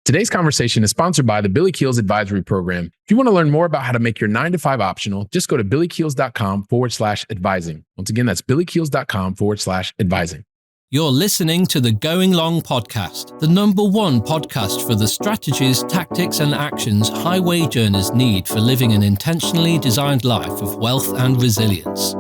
Today's conversation is sponsored by the Billy Keels Advisory Program. If you want to learn more about how to make your 9 to 5 optional, just go to billykeels.com/advising. Once again, that's billykeels.com/advising. You're listening to the Going Long podcast, the #1 podcast for the strategies, tactics, and actions highway journers need for living an intentionally designed life of wealth and resilience.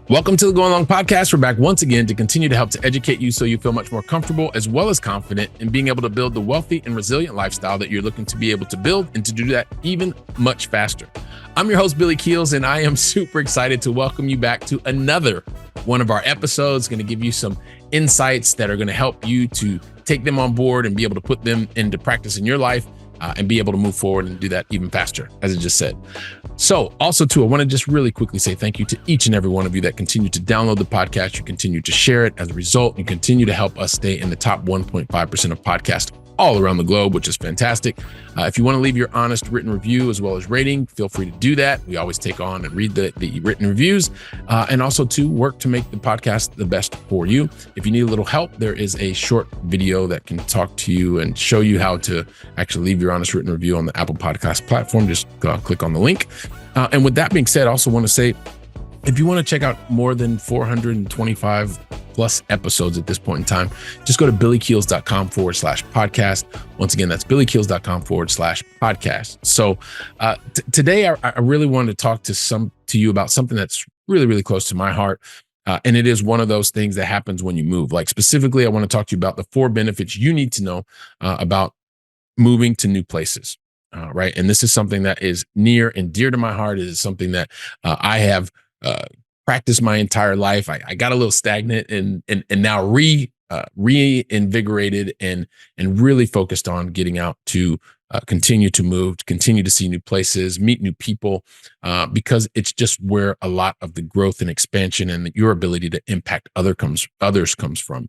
Welcome to the Going Long podcast. We're back once again to continue to help to educate you so you feel much more comfortable as well as confident in being able to build the wealthy and resilient lifestyle that you're looking to be able to build and to do that even much faster. I'm your host, Billy Keels, and I am super excited to welcome you back to another one of our episodes. Going to give you some insights that are going to help you to take them on board and be able to put them into practice in your life and be able to move forward and do that even faster, as I just said. So also too, I want to just really quickly say thank you to each and every one of you that continue to download the podcast. You continue to share it. As a result, you continue to help us stay in the top 1.5% of podcasts all around the globe, which is fantastic. If you want to leave your honest written review as well as rating, feel free to do that. We always take on and read the written reviews and also to work to make the podcast the best for you. If you need a little help, there is a short video that can talk to you and show you how to actually leave your honest written review on the Apple Podcast platform. Just click on the link. And with that being said, I also want to say, if you want to check out more than 425 plus episodes at this point in time, just go to billykeels.com/podcast. Once again, that's billykeels.com/podcast. So today I really wanted to talk to you about something that's really, really close to my heart. And it is one of those things that happens when you move. Like specifically, I want to talk to you about the 4 benefits you need to know about moving to new places. Right. And this is something that is near and dear to my heart. It is something that I have practiced my entire life. I got a little stagnant and now reinvigorated and really focused on getting out to continue to move, to continue to see new places, meet new people, because it's just where a lot of the growth and expansion and your ability to impact others comes from.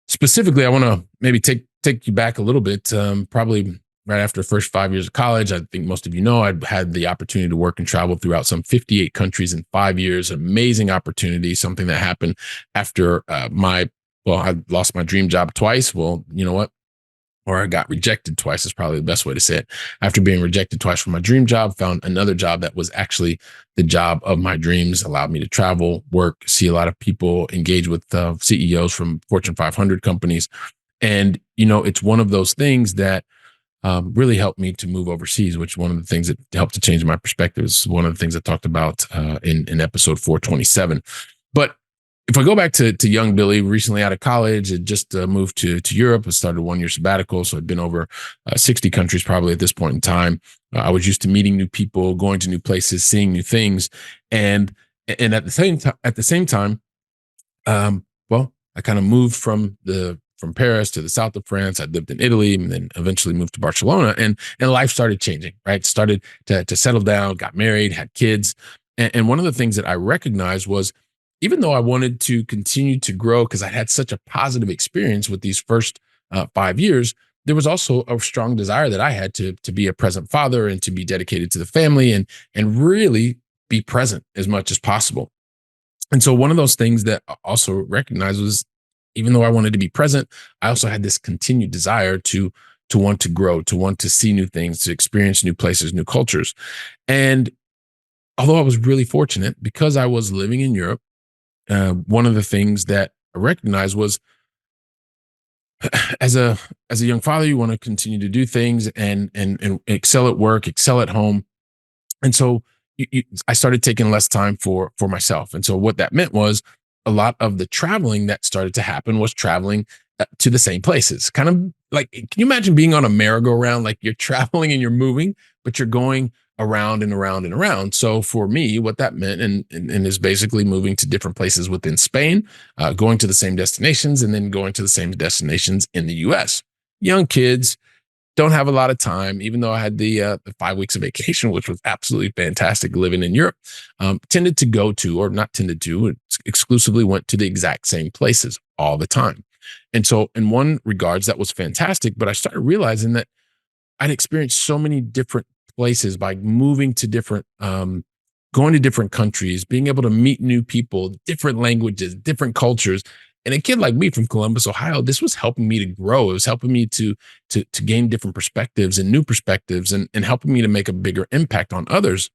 Specifically, I want to maybe take you back a little bit, probably right after the first 5 years of college. I think most of you know I'd had the opportunity to work and travel throughout some 58 countries in 5 years. Amazing opportunity, something that happened after I lost my dream job twice. Well, you know what? Or I got rejected twice is probably the best way to say it. After being rejected twice from my dream job, found another job that was actually the job of my dreams, allowed me to travel, work, see a lot of people, engage with CEOs from Fortune 500 companies. And, it's one of those things that really helped me to move overseas, which one of the things that helped to change my perspective is one of the things I talked about in episode 427. But if I go back to young Billy, recently out of college, had just moved to Europe. I started a 1-year sabbatical. So I'd been over 60 countries probably at this point in time. I was used to meeting new people, going to new places, seeing new things. And at the same time, I kind of moved from Paris to the south of France. I lived in Italy and then eventually moved to Barcelona, and life started changing, right? Started to settle down, got married, had kids. And one of the things that I recognized was, even though I wanted to continue to grow because I had such a positive experience with these first 5 years, there was also a strong desire that I had to be a present father and to be dedicated to the family and really be present as much as possible. And so one of those things that I also recognized was, even though I wanted to be present, I also had this continued desire to want to grow, to want to see new things, to experience new places, new cultures. And although I was really fortunate because I was living in Europe, one of the things that I recognized was, as a young father, you want to continue to do things and excel at work, excel at home. And so I started taking less time for myself. And so what that meant was, a lot of the traveling that started to happen was traveling to the same places. Kind of like, can you imagine being on a merry-go-round? Like you're traveling and you're moving, but you're going around and around and around. So for me, what that meant and is basically moving to different places within Spain, going to the same destinations, and then going to the same destinations in the US. Young kids don't have a lot of time, even though I had the 5 weeks of vacation, which was absolutely fantastic living in Europe. Exclusively went to the exact same places all the time. And so in one regards, that was fantastic, but I started realizing that I'd experienced so many different places by moving to different, going to different countries, being able to meet new people, different languages, different cultures. And a kid like me from Columbus, Ohio, this was helping me to grow. It was helping me to gain different perspectives and new perspectives, and helping me to make a bigger impact on others.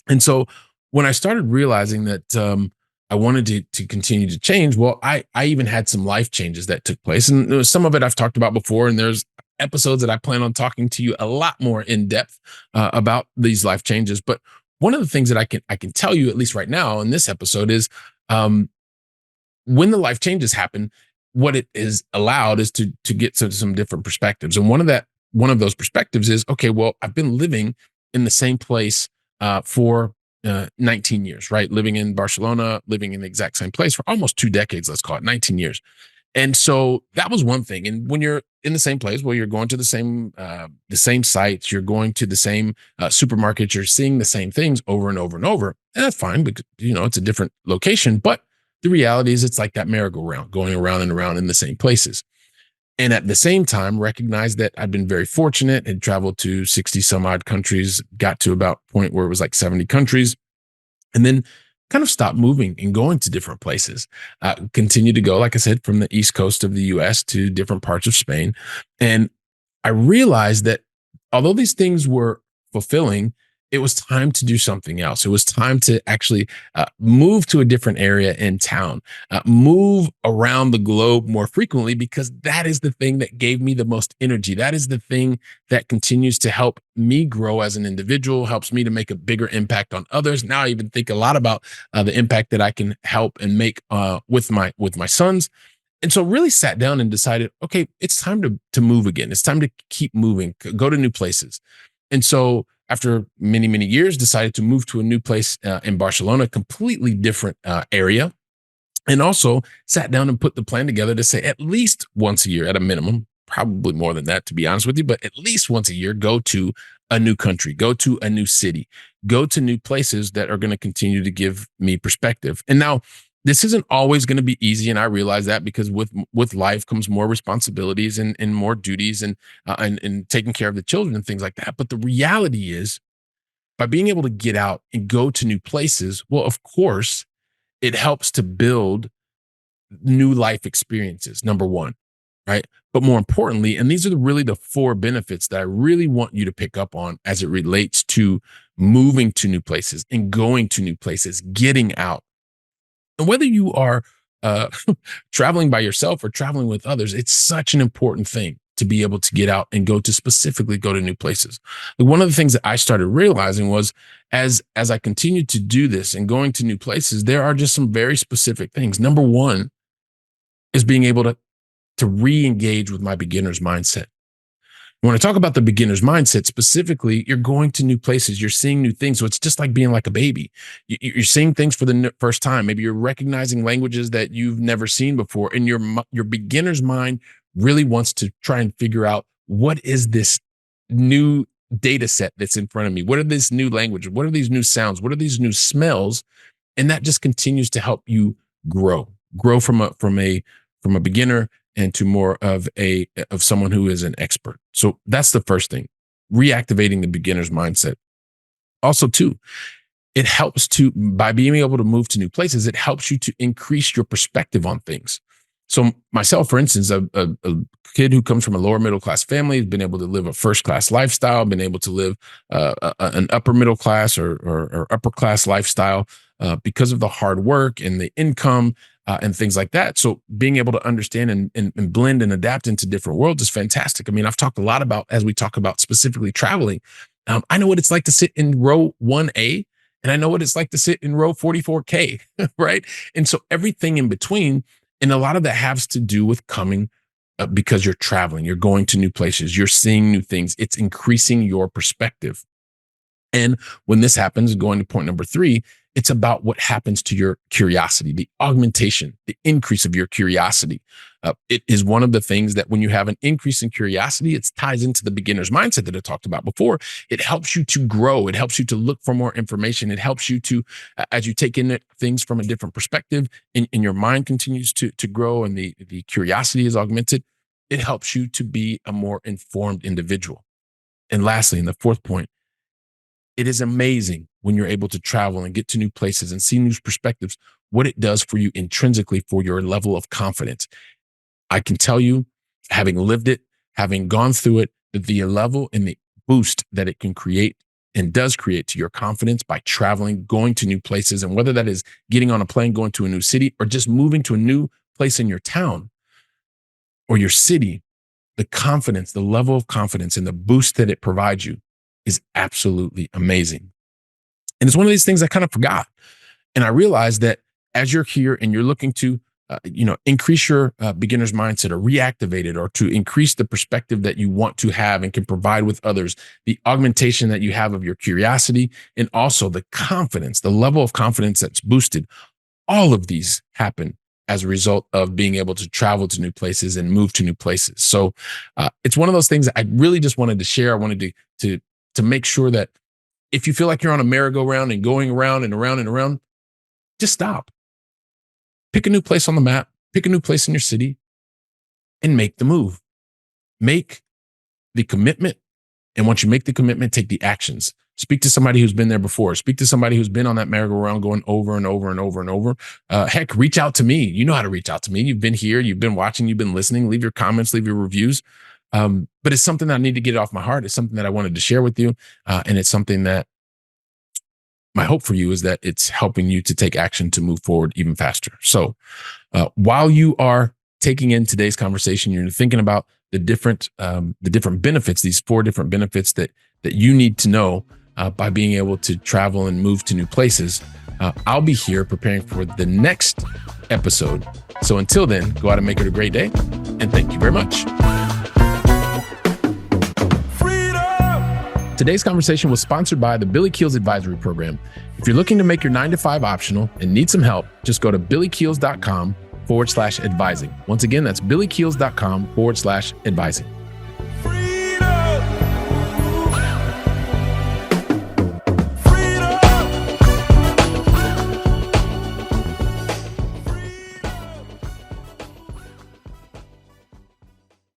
And so when I started realizing that I wanted to continue to change, well, I even had some life changes that took place, and there was some of it I've talked about before. And there's episodes that I plan on talking to you a lot more in depth about these life changes. But one of the things that I can tell you, at least right now in this episode, is um, when the life changes happen, what it is allowed is to get to some different perspectives. And one of those perspectives is, okay, well, I've been living in the same place for 19 years, right? Living in Barcelona, living in the exact same place for almost 2 decades, let's call it 19 years. And so that was one thing. And when you're in the same place, well, you're going to the same sites, you're going to the same supermarkets, you're seeing the same things over and over and over. And that's fine because it's a different location. But the reality is, it's like that merry-go-round, going around and around in the same places. And at the same time, recognize that I've been very fortunate, had traveled to 60 some odd countries, got to about point where it was like 70 countries, and then kind of stopped moving and going to different places. Continue to go, like I said, from the East Coast of the US to different parts of Spain. And I realized that although these things were fulfilling, it was time to do something else. It was time to actually move to a different area in town, move around the globe more frequently, because that is the thing that gave me the most energy. That is the thing that continues to help me grow as an individual, helps me to make a bigger impact on others. Now I even think a lot about the impact that I can help and make with my sons. And so really sat down and decided, okay, it's time to move again. It's time to keep moving, go to new places. And so after many, many years, decided to move to a new place in Barcelona, completely different area. And also sat down and put the plan together to say at least once a year at a minimum, probably more than that, to be honest with you, but at least once a year, go to a new country, go to a new city, go to new places that are going to continue to give me perspective. And now this isn't always going to be easy. And I realize that, because with life comes more responsibilities and more duties, and taking care of the children and things like that. But the reality is, by being able to get out and go to new places, well, of course, it helps to build new life experiences, number one, right? But more importantly, and these are really the four benefits that I really want you to pick up on as it relates to moving to new places and going to new places, getting out. And whether you are uh, traveling by yourself or traveling with others, it's such an important thing to be able to get out and specifically go to new places. Like, one of the things that I started realizing was, as I continued to do this and going to new places, there are just some very specific things. Number one is being able to re-engage with my beginner's mindset. When I talk about the beginner's mindset specifically, you're going to new places, you're seeing new things. So it's just like being like a baby. You're seeing things for the first time. Maybe you're recognizing languages that you've never seen before, and your beginner's mind really wants to try and figure out, what is this new data set that's in front of me? What are this new language? What are these new sounds? What are these new smells? And that just continues to help you grow from a beginner and to more of someone who is an expert. So that's the first thing, reactivating the beginner's mindset. Also, too, it helps to, by being able to move to new places, it helps you to increase your perspective on things. So myself, for instance, a kid who comes from a lower middle class family, has been able to live a first class lifestyle, been able to live an upper middle class or upper class lifestyle because of the hard work and the income and things like that. So being able to understand and blend and adapt into different worlds is fantastic. I mean, I've talked a lot about, as we talk about specifically traveling, I know what it's like to sit in row 1A, and I know what it's like to sit in row 44K, right? And so everything in between. And a lot of that has to do with coming because you're traveling, you're going to new places, you're seeing new things. It's increasing your perspective. And when this happens, going to point number three, it's about what happens to your curiosity, the augmentation, the increase of your curiosity. It is one of the things that, when you have an increase in curiosity, it ties into the beginner's mindset that I talked about before. It helps you to grow. It helps you to look for more information. It helps you to, as you take in things from a different perspective, and your mind continues to grow, and the curiosity is augmented. It helps you to be a more informed individual. And lastly, in the fourth point, it is amazing when you're able to travel and get to new places and see new perspectives, what it does for you intrinsically for your level of confidence. I can tell you, having lived it, having gone through it, that the level and the boost that it can create and does create to your confidence by traveling, going to new places, and whether that is getting on a plane, going to a new city, or just moving to a new place in your town or your city, the confidence, the level of confidence and the boost that it provides you is absolutely amazing. And it's one of these things I kind of forgot. And I realized that as you're here and you're looking to increase your beginner's mindset or reactivate it, or to increase the perspective that you want to have and can provide with others, the augmentation that you have of your curiosity, and also the confidence, the level of confidence that's boosted. All of these happen as a result of being able to travel to new places and move to new places. So it's one of those things that I really just wanted to share. I wanted to make sure that if you feel like you're on a merry-go-round and going around and around and around, just stop. Pick a new place on the map, pick a new place in your city, and make the move. Make the commitment. And once you make the commitment, take the actions. Speak to somebody who's been there before. Speak to somebody who's been on that merry-go-round going over and over and over and over. Heck, reach out to me. You know how to reach out to me. You've been here, you've been watching, you've been listening. Leave your comments, leave your reviews. But it's something that I need to get off my heart. It's something that I wanted to share with you. And it's something that my hope for you is that it's helping you to take action to move forward even faster. So while you are taking in today's conversation, you're thinking about the different benefits, these 4 different benefits that you need to know by being able to travel and move to new places. I'll be here preparing for the next episode. So until then, go out and make it a great day. And thank you very much. Today's conversation was sponsored by the Billy Keels Advisory Program. If you're looking to make your 9-to-5 optional and need some help, just go to billykeels.com/advising. Once again, that's billykeels.com/advising.